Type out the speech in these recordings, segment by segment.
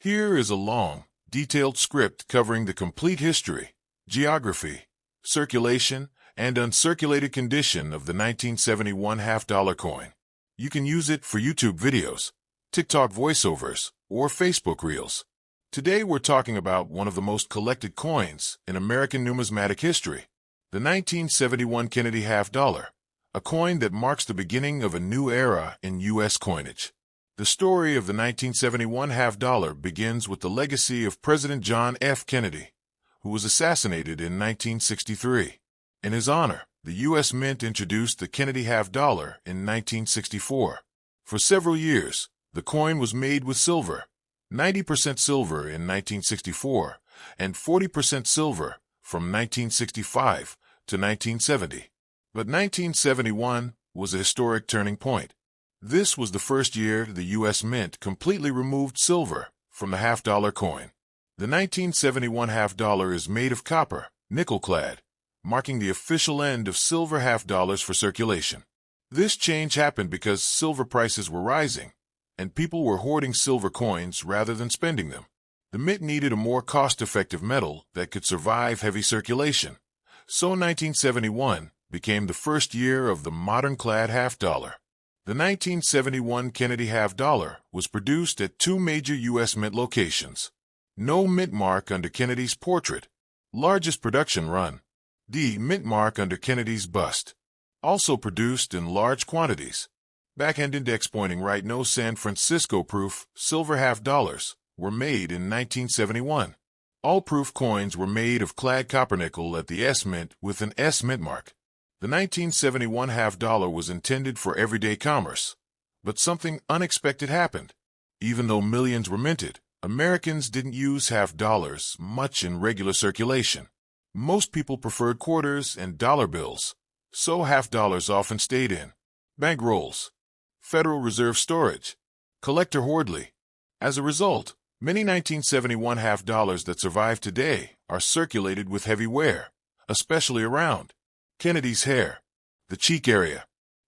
Here is a long, detailed script covering the complete history, geography, circulation, and uncirculated condition of the 1971 half-dollar coin. You can use it for YouTube videos, TikTok voiceovers, or Facebook Reels. Today we're talking about one of the most collected coins in American numismatic history, the 1971 Kennedy half-dollar, a coin that marks the beginning of a new era in U.S. coinage. The story of the 1971 half-dollar begins with the legacy of President John F. Kennedy, who was assassinated in 1963. In his honor, the U.S. Mint introduced the Kennedy half-dollar in 1964. For several years, the coin was made with silver, 90% silver in 1964 and 40% silver from 1965 to 1970. But 1971 was a historic turning point. This was the first year the U.S. Mint completely removed silver from the half-dollar coin. The 1971 half-dollar is made of copper, nickel-clad, marking the official end of silver half-dollars for circulation. This change happened because silver prices were rising, and people were hoarding silver coins rather than spending them. The Mint needed a more cost-effective metal that could survive heavy circulation, so 1971 became the first year of the modern-clad half-dollar. The 1971 Kennedy half-dollar was produced at two major U.S. Mint locations. No mint mark under Kennedy's portrait, largest production run. The mint mark under Kennedy's bust, also produced in large quantities. Backhand index pointing right. No San Francisco proof silver half-dollars were made in 1971. All proof coins were made of clad copper nickel at the S Mint with an S mint mark. The 1971 half-dollar was intended for everyday commerce, but something unexpected happened. Even though millions were minted, Americans didn't use half-dollars much in regular circulation. Most people preferred quarters and dollar bills, so half-dollars often stayed in bank rolls, Federal Reserve storage, collector hoardly. As a result, many 1971 half-dollars that survive today are circulated with heavy wear, especially around Kennedy's hair, the cheek area,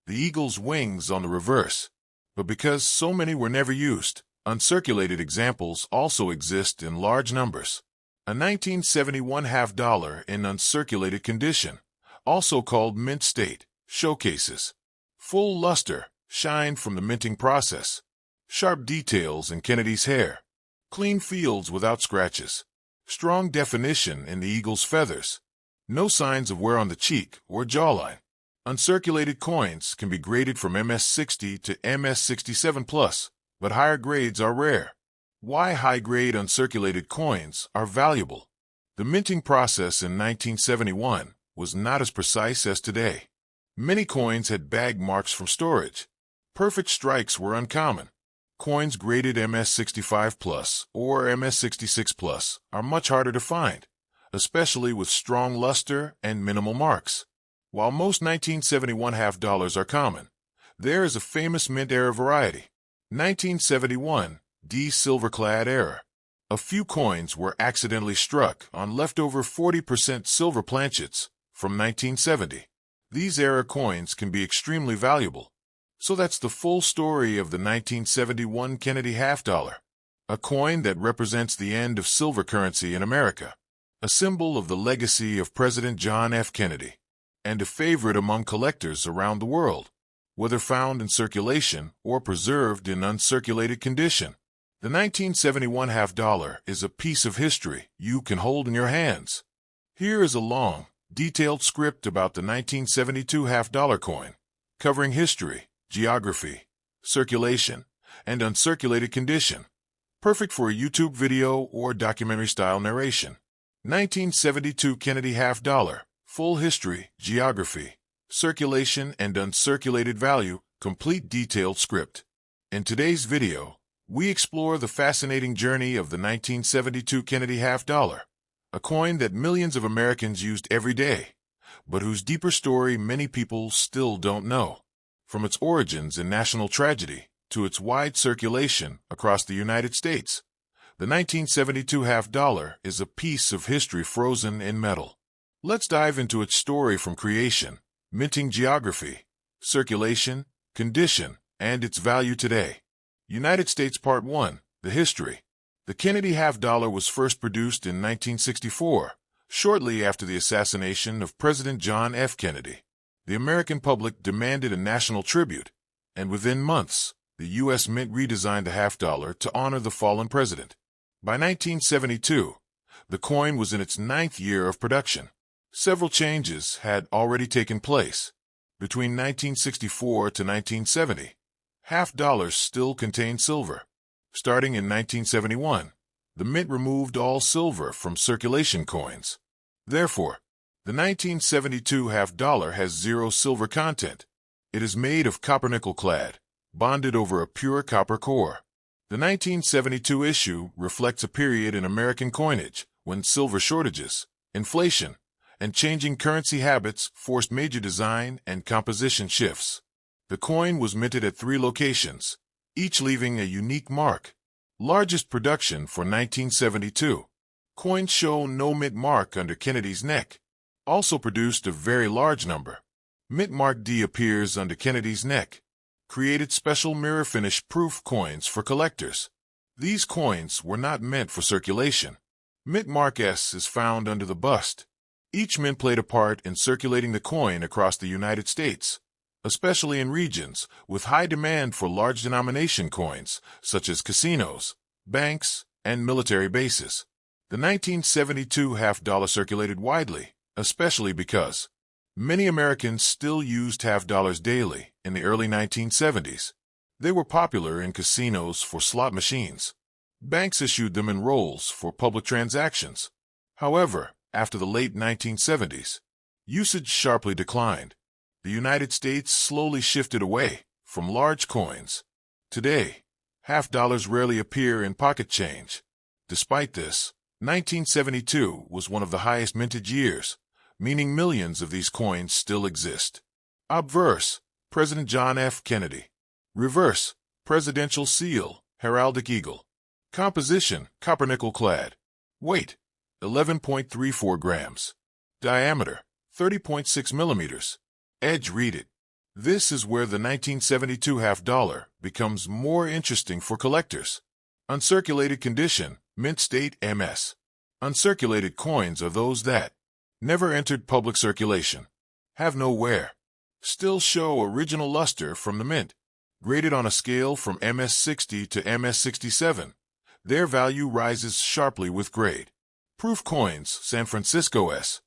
the eagle's wings on the reverse. But because so many were never used, uncirculated examples also exist in large numbers. A 1971 half-dollar in uncirculated condition, also called mint state, showcases full luster, shine from the minting process, sharp details in Kennedy's hair, clean fields without scratches, strong definition in the eagle's feathers, no signs of wear on the cheek or jawline. Uncirculated coins can be graded from MS-60 to MS-67+, but higher grades are rare. Why high-grade uncirculated coins are valuable? The minting process in 1971 was not as precise as today. Many coins had bag marks from storage. Perfect strikes were uncommon. Coins graded MS-65+ or MS-66+ are much harder to find, especially with strong luster and minimal marks. While most 1971 half-dollars are common, there is a famous mint-era variety, 1971 D silver-clad era. A few coins were accidentally struck on leftover 40% silver planchets from 1970. These era coins can be extremely valuable. So that's the full story of the 1971 Kennedy half-dollar, a coin that represents the end of silver currency in America, a symbol of the legacy of President John F. Kennedy, and a favorite among collectors around the world, whether found in circulation or preserved in uncirculated condition. The 1971 half-dollar is a piece of history you can hold in your hands. Here is a long, detailed script about the 1972 half-dollar coin, covering history, geography, circulation, and uncirculated condition. Perfect for a YouTube video or documentary-style narration. 1972 Kennedy half-dollar, full history, geography, circulation, and uncirculated value, complete detailed script. In today's video, we explore the fascinating journey of the 1972 Kennedy half-dollar, a coin that millions of Americans used every day, but whose deeper story many people still don't know. From its origins in national tragedy to its wide circulation across the United States, the 1972 half-dollar is a piece of history frozen in metal. Let's dive into its story from creation, minting geography, circulation, condition, and its value today. United States Part 1, The History. The Kennedy half-dollar was first produced in 1964, shortly after the assassination of President John F. Kennedy. The American public demanded a national tribute, and within months, the U.S. Mint redesigned the half-dollar to honor the fallen president. By 1972, the coin was in its 9th year of production. Several changes had already taken place. Between 1964 to 1970, half-dollars still contained silver. Starting in 1971, the Mint removed all silver from circulation coins. Therefore, the 1972 half-dollar has 0 silver content. It is made of copper-nickel clad, bonded over a pure copper core. The 1972 issue reflects a period in American coinage when silver shortages, inflation, and changing currency habits forced major design and composition shifts. The coin was minted at 3 locations, each leaving a unique mark. Largest production for 1972. Coins show no mint mark under Kennedy's neck. Also produced a very large number. Mint mark D appears under Kennedy's neck. Created special mirror finish proof coins for collectors. These coins were not meant for circulation. Mint mark S is found under the bust. Each mint played a part in circulating the coin across the United States, especially in regions with high demand for large denomination coins, such as casinos, banks, and military bases. The 1972 half-dollar circulated widely, especially because many Americans still used half-dollars daily in the early 1970s. They were popular in casinos for slot machines. Banks issued them in rolls for public transactions. However, after the late 1970s, usage sharply declined. The United States slowly shifted away from large coins. Today, half-dollars rarely appear in pocket change. Despite this, 1972 was one of the highest mintage years, meaning millions of these coins still exist. Obverse, President John F. Kennedy. Reverse, Presidential Seal, Heraldic Eagle. Composition, copper-nickel clad. Weight, 11.34 grams. Diameter, 30.6 millimeters. Edge reeded. This is where the 1972 half-dollar becomes more interesting for collectors. Uncirculated condition, mint state MS. Uncirculated coins are those that never entered public circulation, have no wear, still show original luster from the mint. Graded on a scale from MS60 to MS67, their value rises sharply with grade. Proof coins, San Francisco S.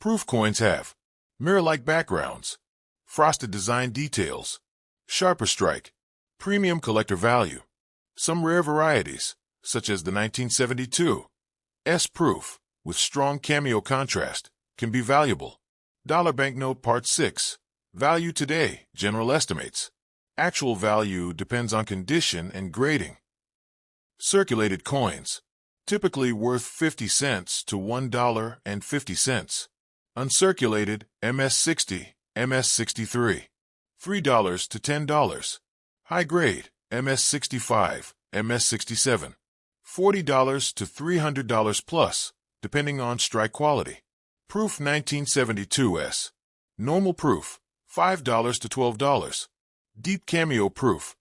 Proof coins have mirror-like backgrounds, frosted design details, sharper strike, premium collector value. Some rare varieties, such as the 1972 S proof with strong cameo contrast, can be valuable. Dollar banknote Part 6. Value today, general estimates. Actual value depends on condition and grading. Circulated coins, typically worth 50 cents to $1.50. Uncirculated, MS60, MS63, $3 to $10. High grade, MS65, MS67, $40 to $300 plus, depending on strike quality. Proof 1972S. Normal proof, $5 to $12. Deep cameo proof,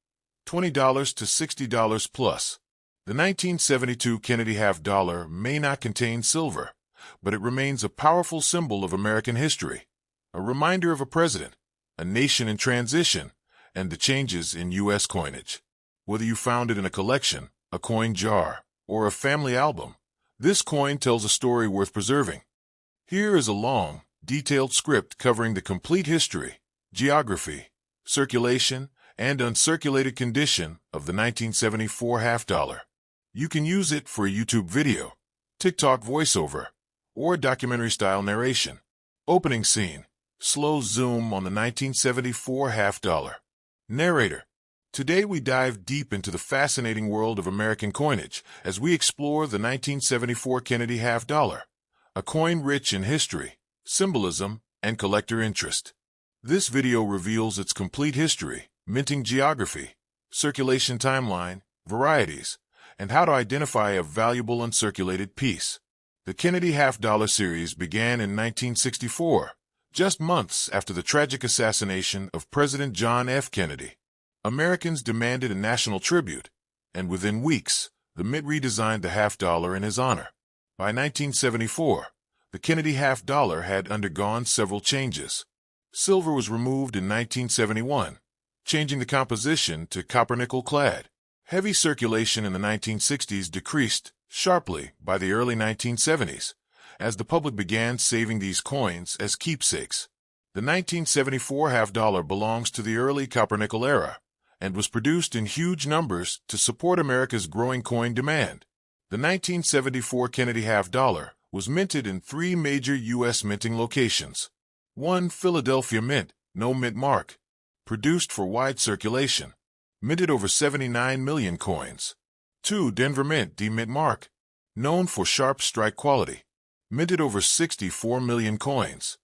$20 to $60 plus. The 1972 Kennedy half-dollar may not contain silver, but it remains a powerful symbol of American history, a reminder of a president, a nation in transition, and the changes in U.S. coinage. Whether you found it in a collection, a coin jar, or a family album, this coin tells a story worth preserving. Here is a long, detailed script covering the complete history, geography, circulation, and uncirculated condition of the 1974 half-dollar. You can use it for a YouTube video, TikTok voiceover, or documentary-style narration. Opening scene. Slow zoom on the 1974 half-dollar. Narrator. Today we dive deep into the fascinating world of American coinage as we explore the 1974 Kennedy half-dollar, a coin rich in history, symbolism, and collector interest. This video reveals its complete history, minting geography, circulation timeline, varieties, and how to identify a valuable uncirculated piece. The Kennedy half-dollar series began in 1964, just months after the tragic assassination of President John F. Kennedy. Americans demanded a national tribute, and within weeks, The Mint redesigned the half dollar in his honor. By 1974, the Kennedy half dollar had undergone several changes. Silver was removed in 1971, changing the composition to copper-nickel clad. Heavy circulation in the 1960s decreased sharply by the early 1970s, as the public began saving these coins as keepsakes. The 1974 half dollar belongs to the early copper-nickel era and was produced in huge numbers to support America's growing coin demand. The 1974 Kennedy half dollar was minted in 3 major U.S. minting locations. 1. Philadelphia Mint, no mint mark, produced for wide circulation, minted over 79 million coins. 2. Denver Mint, D-mint mark, known for sharp strike quality, minted over 64 million coins.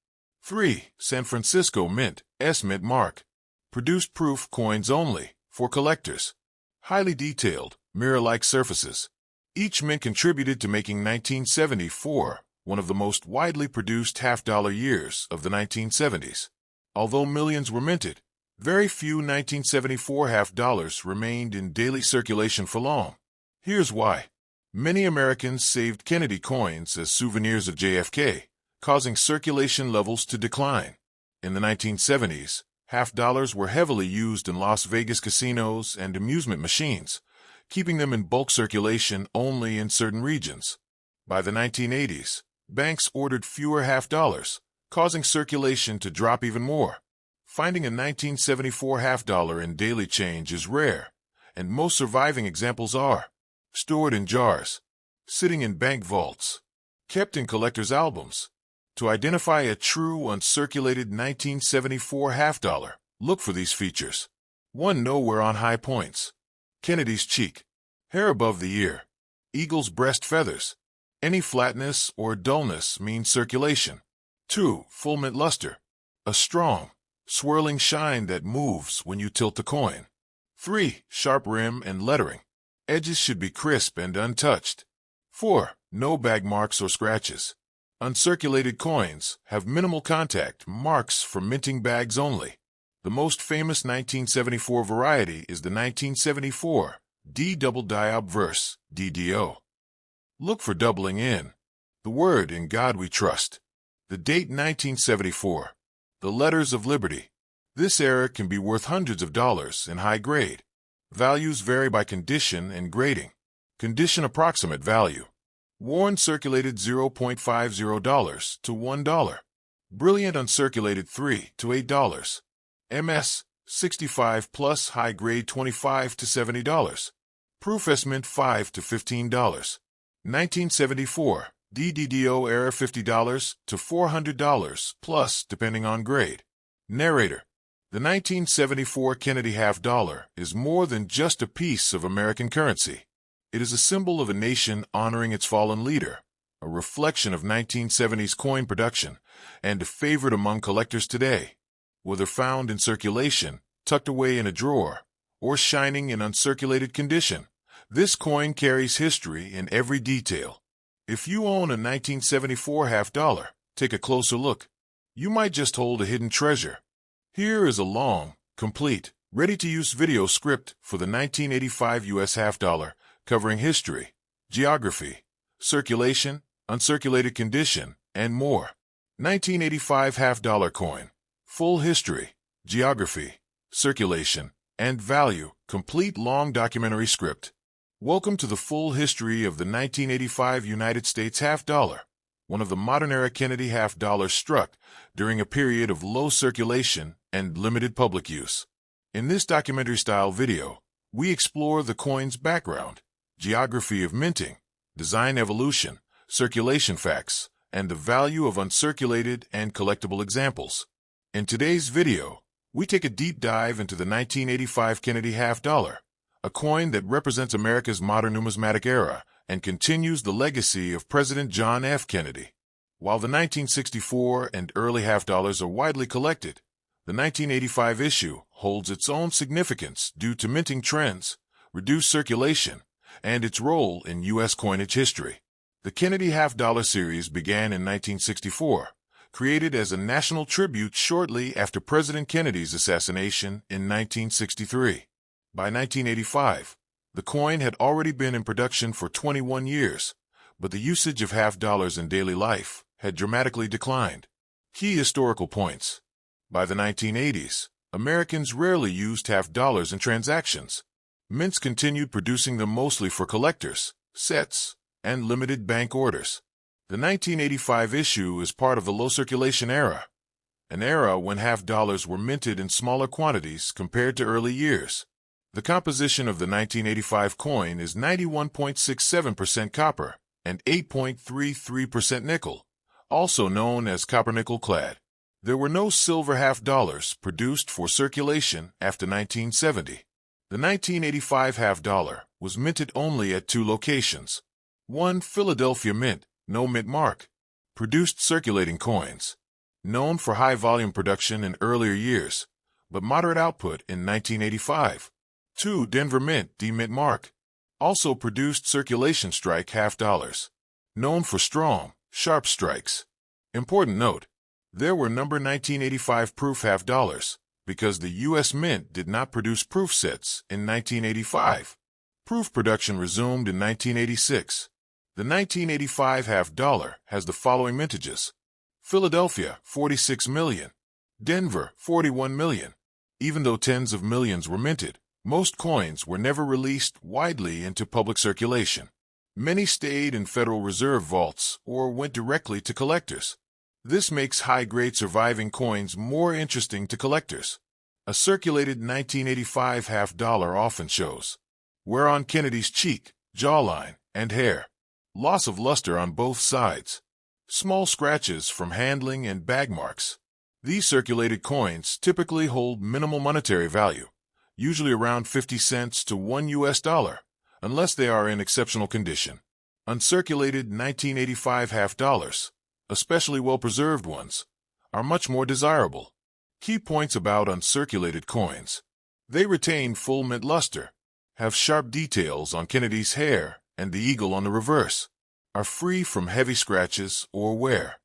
3. San Francisco Mint, S-mint mark, produced proof coins only, for collectors. Highly detailed, mirror-like surfaces. Each mint contributed to making 1974 one of the most widely produced half-dollar years of the 1970s. Although millions were minted, very few 1974 half-dollars remained in daily circulation for long. Here's why. Many Americans saved Kennedy coins as souvenirs of JFK, causing circulation levels to decline. In the 1970s, half-dollars were heavily used in Las Vegas casinos and amusement machines, keeping them in bulk circulation only in certain regions. By the 1980s, banks ordered fewer half-dollars, causing circulation to drop even more. Finding a 1974 half-dollar in daily change is rare, and most surviving examples are stored in jars, sitting in bank vaults, kept in collectors' albums. To identify a true uncirculated 1974 half-dollar, look for these features. 1. Nowhere on high points. Kennedy's cheek. Hair above the ear. Eagle's breast feathers. Any flatness or dullness means circulation. 2. Full mint luster. A strong, swirling shine that moves when you tilt the coin. 3. Sharp rim and lettering. Edges should be crisp and untouched. 4. No bag marks or scratches. Uncirculated coins have minimal contact marks for minting bags only. The most famous 1974 variety is the 1974 D-double diobverse, DDO. Look for doubling in. The word "In God We Trust." The date 1974. The letters of liberty. This error can be worth hundreds of dollars in high grade. Values vary by condition and grading. Condition approximate value. Worn circulated $0.50 to $1. Brilliant uncirculated $3 to $8. MS 65 plus high grade $25 to $70. Proof estimate $5 to $15. 1974 DDDO error $50 to $400 plus depending on grade. Narrator. The 1974 Kennedy half dollar is more than just a piece of American currency. It is a symbol of a nation honoring its fallen leader, a reflection of 1970s coin production, and a favorite among collectors today. Whether found in circulation, tucked away in a drawer, or shining in uncirculated condition, this coin carries history in every detail. If you own a 1974 half dollar, take a closer look. You might just hold a hidden treasure. Here is a long, complete, ready-to-use video script for the 1985 U.S. half dollar, covering history, geography, circulation, uncirculated condition, and more. 1985 half dollar coin. Full history, geography, circulation, and value. Complete long documentary script. Welcome to the full history of the 1985 United States half dollar, one of the modern-era Kennedy half dollars struck during a period of low circulation and limited public use. In this documentary-style video, we explore the coin's background, geography of minting, design evolution, circulation facts, and the value of uncirculated and collectible examples. In today's video, we take a deep dive into the 1985 Kennedy half dollar, a coin that represents America's modern numismatic era and continues the legacy of President John F. Kennedy. While the 1964 and early half dollars are widely collected, the 1985 issue holds its own significance due to minting trends, reduced circulation, and its role in U.S. coinage history. The Kennedy half dollar series began in 1964, created as a national tribute shortly after President Kennedy's assassination in 1963. By 1985, The coin had already been in production for 21 years, but the usage of half dollars in daily life had dramatically declined. Key historical points. By the 1980s, Americans rarely used half dollars in transactions. Mints continued producing them mostly for collectors, sets, and limited bank orders. The 1985 issue is part of the low circulation era, an era when half dollars were minted in smaller quantities compared to early years. The composition of the 1985 coin is 91.67% copper and 8.33% nickel, also known as copper-nickel clad. There were no silver half dollars produced for circulation after 1970. The 1985 half dollar was minted only at 2 locations. 1 Philadelphia Mint, no mint mark, produced circulating coins, known for high volume production in earlier years, but moderate output in 1985. 2 Denver Mint, D-mint mark, also produced circulation strike half dollars, known for strong, sharp strikes. Important note, there were number 1985 proof half dollars, because the U.S. Mint did not produce proof sets in 1985. Proof production resumed in 1986. The 1985 half dollar has the following mintages: Philadelphia, 46 million. Denver, 41 million. Even though tens of millions were minted, most coins were never released widely into public circulation. Many stayed in Federal Reserve vaults or went directly to collectors. This makes high-grade surviving coins more interesting to collectors. A circulated 1985 half dollar often shows wear on Kennedy's cheek, jawline, and hair, loss of luster on both sides, small scratches from handling and bag marks. These circulated coins typically hold minimal monetary value, usually around 50 cents to $1, unless they are in exceptional condition. Uncirculated 1985 half dollars, especially well-preserved ones, are much more desirable. Key points about uncirculated coins: they retain full mint luster, have sharp details on Kennedy's hair and the eagle on the reverse, are free from heavy scratches or wear.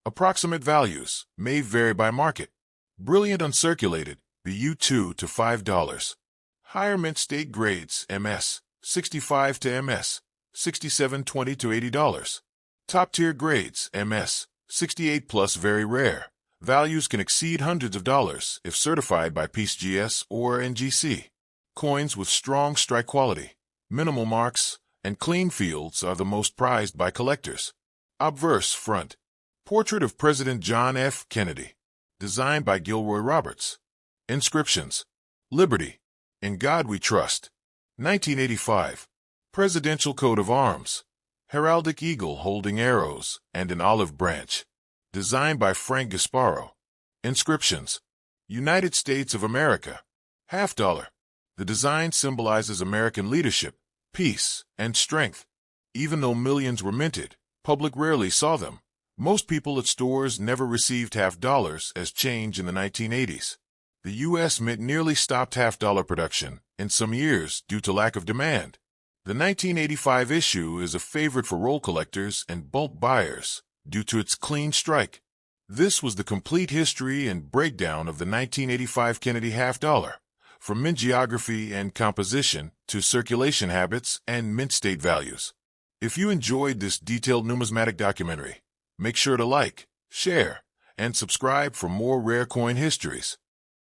Approximate values may vary by market. Brilliant uncirculated, BU $2 to $5. Higher mint state grades, MS, $65 to MS, $67.20 to $80. Top-tier grades, MS, 68 plus very rare. Values can exceed hundreds of dollars if certified by PCGS or NGC. Coins with strong strike quality, minimal marks, and clean fields are the most prized by collectors. Obverse front. Portrait of President John F. Kennedy. Designed by Gilroy Roberts. Inscriptions: Liberty, In God We Trust. 1985. Presidential Coat of Arms. Heraldic eagle holding arrows and an olive branch. Designed by Frank Gasparo. Inscriptions: United States of America. Half dollar. The design symbolizes American leadership, peace, and strength. Even though millions were minted, public rarely saw them. Most people at stores never received half dollars as change in the 1980s. The U.S. Mint nearly stopped half dollar production in some years due to lack of demand. The 1985 issue is a favorite for roll collectors and bulk buyers due to its clean strike. This was the complete history and breakdown of the 1985 Kennedy half dollar, from mint geography and composition to circulation habits and mint state values. If you enjoyed this detailed numismatic documentary, make sure to like, share, and subscribe for more rare coin histories.